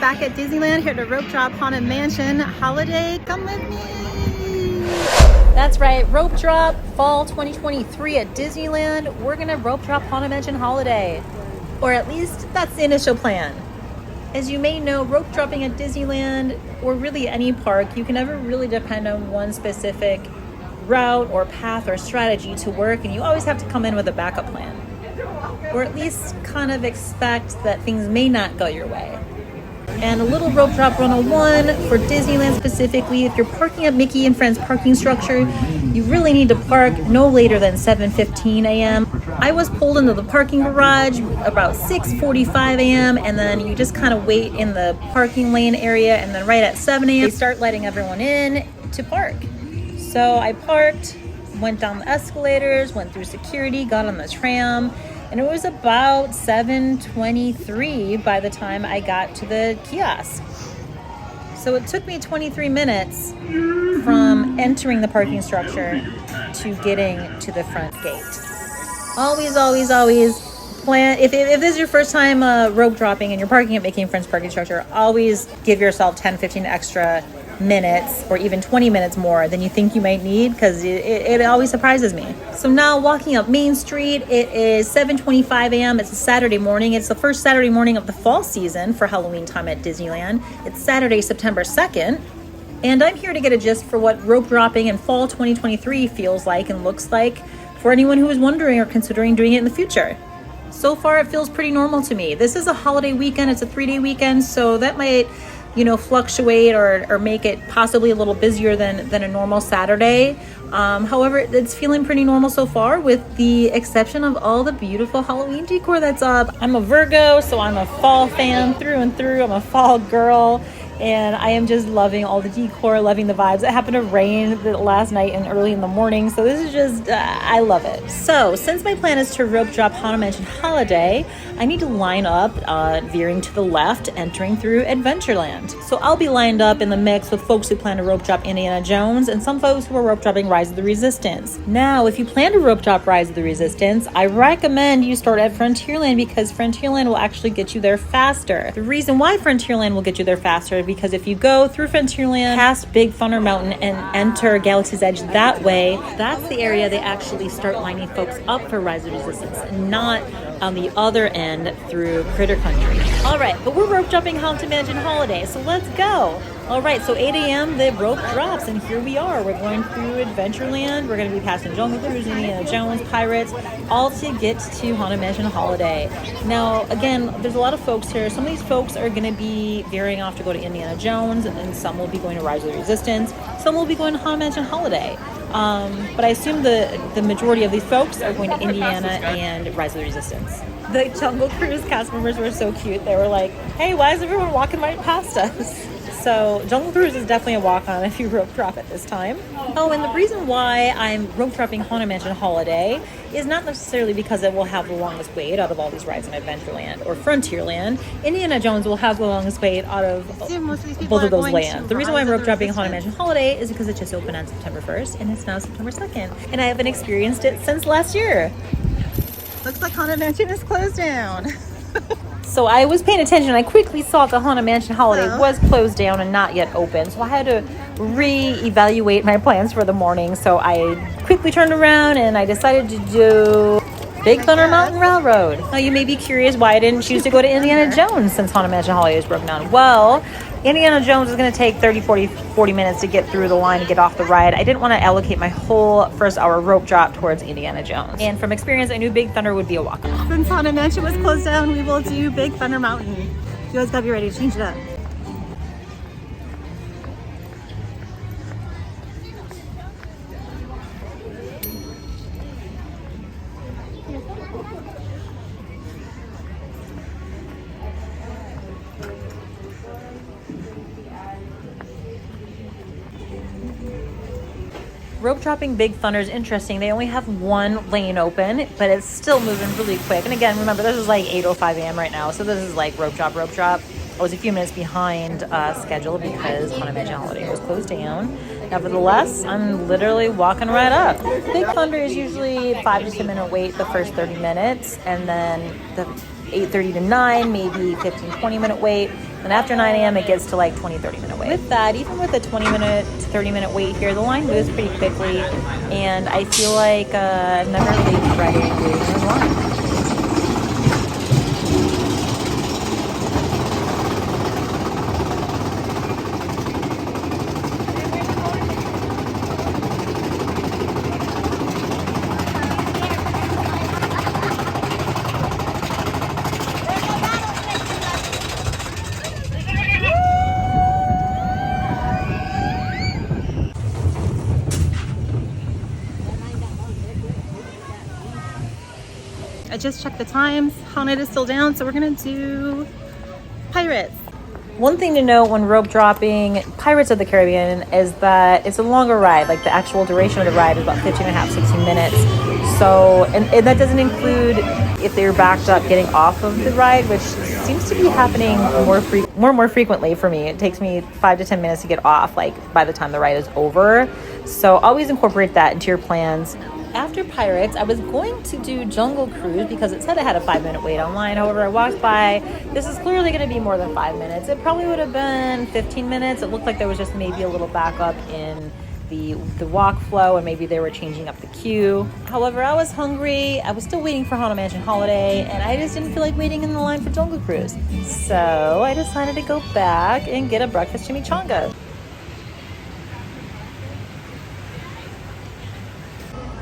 back at Disneyland here to rope drop Haunted Mansion Holiday. Come with me. That's right, rope drop fall 2023 at Disneyland. We're gonna rope drop Haunted Mansion Holiday, or at least that's the initial plan. As you may know, rope dropping at Disneyland, or really any park, you can never really depend on one specific route or path or strategy to work, and you always have to come in with a backup plan, or at least kind of expect that things may not go your way. And a little rope drop 101 for Disneyland specifically: if you're parking at Mickey and Friends parking structure, you really need to park no later than 7:15 a.m. I was pulled into the parking garage about 6:45 a.m. and then you just kind of wait in the parking lane area, and then right at 7 a.m. they start letting everyone in to park. So I parked, went down the escalators, went through security, got on the tram, and it was about 7:23 by the time I got to the kiosk. So it took me 23 minutes from entering the parking structure to getting to the front gate. Always plan, if this is your first time rope dropping and you're parking at Mickey and Friends parking structure, always give yourself 10-15 extra minutes or even 20 minutes more than you think you might need, because it always surprises me. So now walking up Main Street, it is 7:25 a.m. It's a Saturday morning. It's the first Saturday morning of the fall season for Halloweentime at Disneyland. It's Saturday, September 2nd. And I'm here to get a gist for what rope dropping in fall 2023 feels like and looks like for anyone who is wondering or considering doing it in the future. So far, it feels pretty normal to me. This is a holiday weekend. It's a 3-day weekend, so that might fluctuate or make it possibly a little busier than a normal Saturday. However, it's feeling pretty normal so far, with the exception of all the beautiful Halloween decor that's up. I'm a Virgo, so I'm a fall fan through and through. I'm a fall girl, and I am just loving all the decor, loving the vibes. It happened to rain last night and early in the morning, so this is just, I love it. So since my plan is to rope drop Haunted Mansion Holiday, I need to line up, veering to the left, entering through Adventureland. So I'll be lined up in the mix with folks who plan to rope drop Indiana Jones and some folks who are rope dropping Rise of the Resistance. Now, if you plan to rope drop Rise of the Resistance, I recommend you start at Frontierland, because Frontierland will actually get you there faster. The reason why Frontierland will get you there faster, because if you go through Frontierland, past Big Thunder Mountain, and enter Galaxy's Edge that way, that's the area they actually start lining folks up for Rise of the Resistance, not on the other end through Critter Country. All right, but we're rope dropping Haunted Mansion Holiday, so let's go. All right, so 8 a.m. the rope drops, and here we are. We're going through Adventureland. We're going to be passing Jungle Cruise, Indiana Jones, Pirates, all to get to Haunted Mansion Holiday. Now, again, there's a lot of folks here. Some of these folks are going to be veering off to go to Indiana Jones, and some will be going to Rise of the Resistance. Some will be going to Haunted Mansion Holiday. But I assume the majority of these folks are going to Indiana and Rise of the Resistance. The Jungle Cruise cast members were so cute. They were like, hey, why is everyone walking right past us? So Jungle Cruise is definitely a walk-on if you rope drop at this time. Oh, and the reason why I'm rope dropping Haunted Mansion Holiday is not necessarily because it will have the longest wait out of all these rides in Adventureland or Frontierland. Indiana Jones will have the longest wait out of both of those lands. The reason why I'm rope dropping Haunted Mansion Holiday is because it just opened on September 1st, and it's now September 2nd, and I haven't experienced it since last year. Looks like Haunted Mansion is closed down. So I was paying attention. I quickly saw the Haunted Mansion Holiday was closed down and not yet open. So I had to re-evaluate my plans for the morning. So I quickly turned around and I decided to do Big Thunder Mountain Railroad. Now you may be curious why I didn't choose to go to Indiana Jones since Haunted Mansion Holiday is broken down. Well, Indiana Jones is going to take 30, 40 minutes to get through the line and get off the ride. I didn't want to allocate my whole first hour rope drop towards Indiana Jones. And from experience, I knew Big Thunder would be a walk-on. Since Haunted Mansion was closed down, we will do Big Thunder Mountain. You guys gotta be ready to change it up. Rope dropping Big Thunder is interesting. They only have one lane open, but it's still moving really quick. And again, remember, this is like 8:05 a.m. right now, so this is like rope drop. I was a few minutes behind schedule because Haunted Mansion Holiday was closed down. Nevertheless, I'm literally walking right up. Big Thunder is usually 5 to 10 minute wait the first 30 minutes, and then the 8:30 to 9, maybe 15-20 minute wait. And after 9 a.m. it gets to like 20-30 minute wait. With that, even with a 20-minute to 30-minute wait here, the line moves pretty quickly, and I feel like I've never really dreaded waiting in line. I just checked the times. Haunted is still down, so we're gonna do Pirates. One thing to note when rope dropping Pirates of the Caribbean is that it's a longer ride. Like the actual duration of the ride is about 15 and a half, 16 minutes. So, and that doesn't include if they're backed up getting off of the ride, which seems to be happening more frequently for me. It takes me 5 to 10 minutes to get off, like by the time the ride is over. So always incorporate that into your plans. After Pirates, I was going to do Jungle Cruise because it said I had a 5-minute wait online. However, I walked by. This is clearly going to be more than 5 minutes. It probably would have been 15 minutes. It looked like there was just maybe a little backup in the walk flow, and maybe they were changing up the queue. However, I was hungry. I was still waiting for Haunted Mansion Holiday, and I just didn't feel like waiting in the line for Jungle Cruise. So I decided to go back and get a breakfast chimichanga.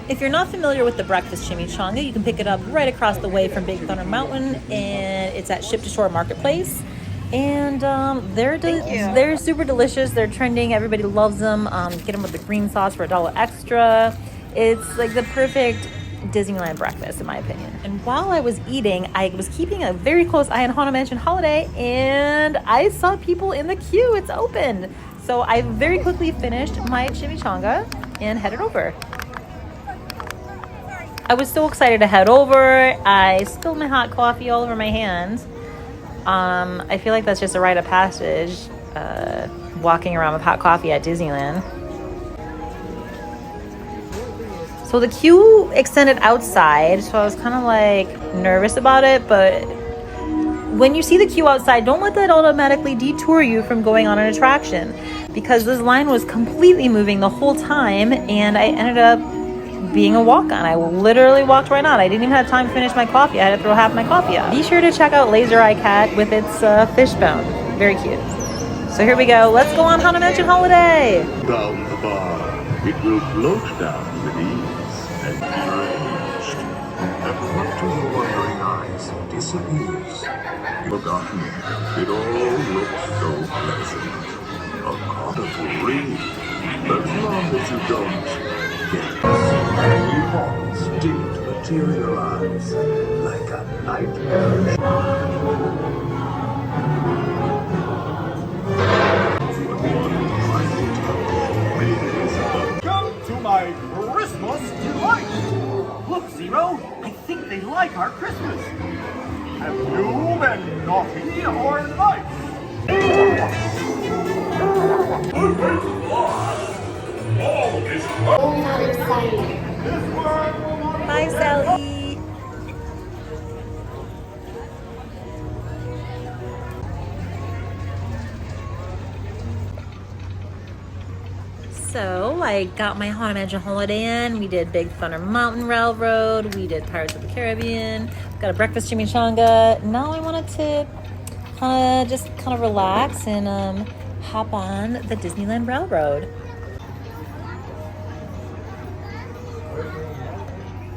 If you're not familiar with the breakfast chimichanga, you can pick it up right across the way from Big Thunder Mountain, and it's at Ship to Shore Marketplace. And they're super delicious. They're trending. Everybody loves them. Get them with the green sauce for $1 extra. It's like the perfect Disneyland breakfast, in my opinion. And while I was eating, I was keeping a very close eye on Haunted Mansion Holiday, and I saw people in the queue. It's open. So I very quickly finished my chimichanga and headed over. I was so excited to head over. I spilled my hot coffee all over my hands. I feel like that's just a rite of passage, walking around with hot coffee at Disneyland. So the queue extended outside, so I was kind of like nervous about it, but when you see the queue outside, don't let that automatically detour you from going on an attraction, because this line was completely moving the whole time, and I ended up being a walk-on. I literally walked right on. I didn't even have time to finish my coffee. I had to throw half my coffee out. Be sure to check out Laser Eye Cat with its fishbone. Very cute. So here we go. Let's go on Haunted Mansion Holiday. Down the bar, it will float down with ease and be arranged. And what to your wondering eyes disappears. Forgotten, it all looks so pleasant. A colorful ring. As long as you don't get any thoughts didn't materialize like a nightmare. Welcome to my Christmas delight! Look, Zero, I think they like our Christmas. Have you been naughty or nice? Bye, Sally. So I got my Haunted Mansion Holiday in. We did Big Thunder Mountain Railroad. We did Pirates of the Caribbean. Got a breakfast chimichanga. Now I wanted to just relax and hop on the Disneyland Railroad.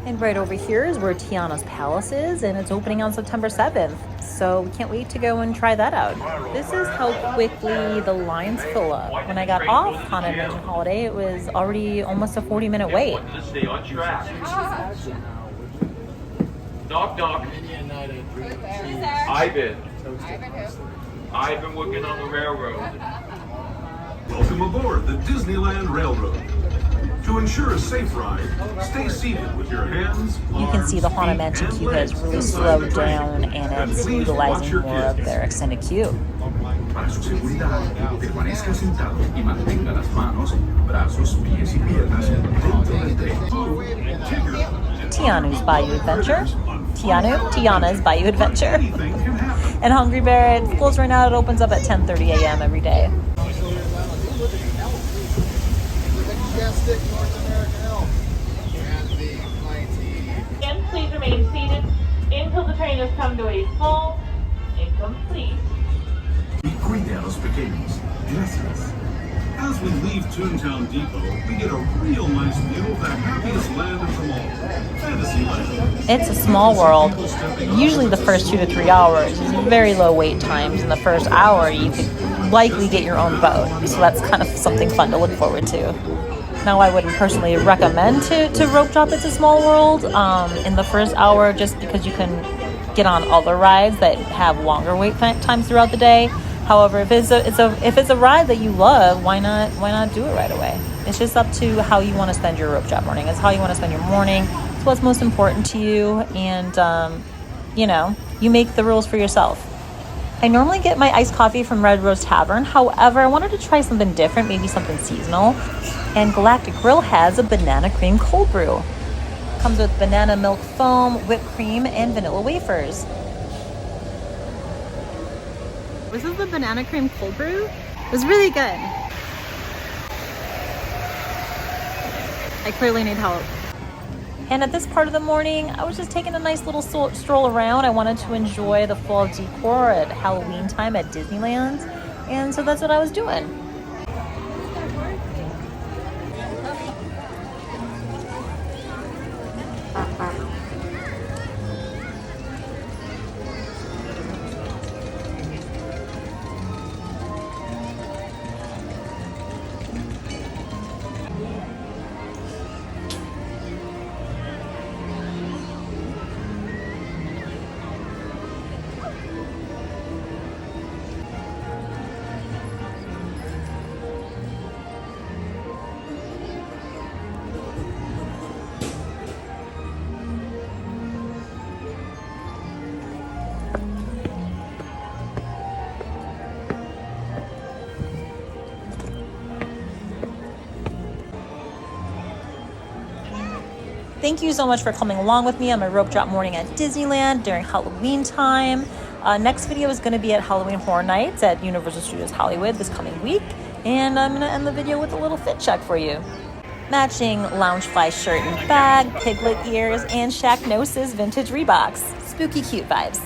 And right over here is where Tiana's Palace is, and it's opening on September 7th. So we can't wait to go and try that out. This is how quickly the lines fill up. When I got off Haunted Mansion Holiday, it was already almost a 40-minute wait. Stay on track. Knock, knock. Ivan. Ivan working on the railroad. Welcome aboard the Disneyland Railroad. To ensure a safe ride, stay seated with your hands. You can see the Haunted Mansion queue has really slowed down, and it's utilizing more of their extended queue. Para su seguridad, permanezca sentado y mantenga las manos, brazos, pies y piernas dentro del tren. Tianu's Bayou Adventure. Tiana's Bayou Adventure. Anything can happen. And Hungry Bear, it's closed right now. It opens up at 10:30 a.m. every day. And please remain seated until the train has come to a full and complete. Cuidados pequeños. Gracias. As we leave Toontown Depot, we get a real nice view of the happiest land of them all, Fantasyland. It's a small world. Usually the first 2 to 3 hours is very low wait times. In the first hour, you could likely get your own boat. So that's kind of something fun to look forward to. Now, I wouldn't personally recommend to rope drop It's a Small World in the first hour, just because you can get on other rides that have longer wait times throughout the day. However, if it's a ride that you love, why not do it right away? It's just up to how you want to spend your rope drop morning. It's how you want to spend your morning. It's what's most important to you, and you make the rules for yourself. I normally get my iced coffee from Red Rose Tavern. However, I wanted to try something different, maybe something seasonal. And Galactic Grill has a banana cream cold brew. Comes with banana milk foam, whipped cream, and vanilla wafers. This is the banana cream cold brew. It was really good. I clearly need help. And at this part of the morning, I was just taking a nice little stroll around. I wanted to enjoy the fall decor at Halloween time at Disneyland. And so that's what I was doing. Thank you so much for coming along with me on my rope drop morning at Disneyland during Halloween time. Next video is going to be at Halloween Horror Nights at Universal Studios Hollywood this coming week. And I'm going to end the video with a little fit check for you. Matching Loungefly shirt and bag, piglet ears, and Shaqnosis vintage Reeboks. Spooky cute vibes.